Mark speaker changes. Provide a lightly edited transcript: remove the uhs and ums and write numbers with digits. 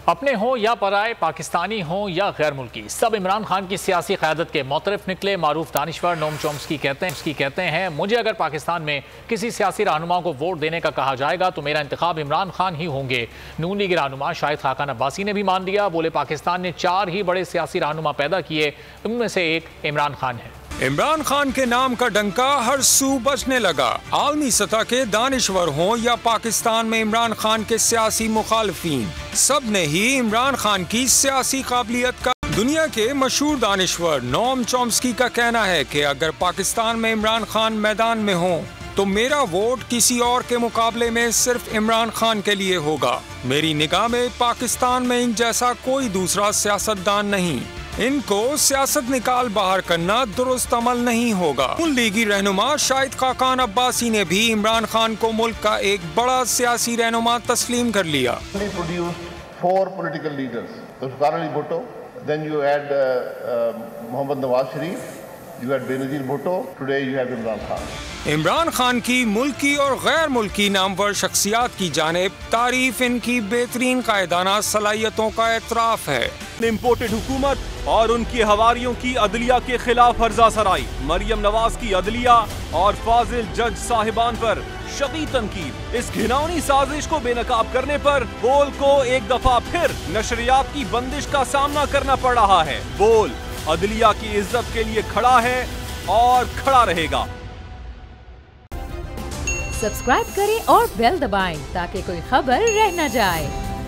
Speaker 1: अपने हों या पराए, पाकिस्तानी हों या गैर मुल्की, सब इमरान खान की सियासी क़यादत के मुतरफ निकले। मारूफ दानिश्वर नोम चोम्स्की कहते हैं मुझे अगर पाकिस्तान में किसी सियासी रहनुमा को वोट देने का कहा जाएगा तो मेरा इंतखाब इमरान खान ही होंगे। नून लीग रहनुमा शाहिद खाकान अब्बासी ने भी मान लिया। बोले पाकिस्तान ने 4 ही बड़े सियासी रहनुमा पैदा किए, उनमें से एक इमरान खान है।
Speaker 2: इमरान खान के नाम का डंका हर सू बजने लगा। आलमी सतह के दानिश्वर हों या पाकिस्तान में इमरान खान के सियासी मुखालफीन, सब ने ही इमरान खान की सियासी काबिलियत का। दुनिया के मशहूर दानिश्वर नोम चोम्स्की का कहना है कि अगर पाकिस्तान में इमरान खान मैदान में हो तो मेरा वोट किसी और के मुकाबले में सिर्फ इमरान खान के लिए होगा। मेरी निगाह में पाकिस्तान में इन जैसा कोई दूसरा सियासतदान नहीं। इनको सियासत निकाल बाहर करना दुरुस्त अमल नहीं होगा। नून लीगी रहनुमा शाहिद खाकान अब्बासी ने भी इमरान खान को मुल्क का एक बड़ा सियासी रहनुमा तस्लीम कर लिया।
Speaker 3: 4 political leaders. There's Karali Bhutto, then you had Mohammad Nawaz Sharif, you had Benazir Bhutto, today you have Imran Khan.
Speaker 2: Imran Khan की मुल्की और गैर मुल्की नामवर शख्सियात की जानिब तारीफ इनकी बेहतरीन कायदाना सलाहियतों का एतराफ है।
Speaker 4: इम्पोर्टेड हुकूमत और उनकी हवारियों की अदलिया के खिलाफ हर्जा सराई, मरियम नवाज की अदलिया और फाजिल जज साहिबान पर शदीद तनकीद। इस घिनौनी साजिश को बेनकाब करने पर बोल को एक दफा फिर नशरियात की बंदिश का सामना करना पड़ रहा है। बोल अदलिया की इज्जत के लिए खड़ा है और खड़ा रहेगा।
Speaker 5: सब्सक्राइब करें और बेल दबाएं ताकि कोई खबर रह न जाए।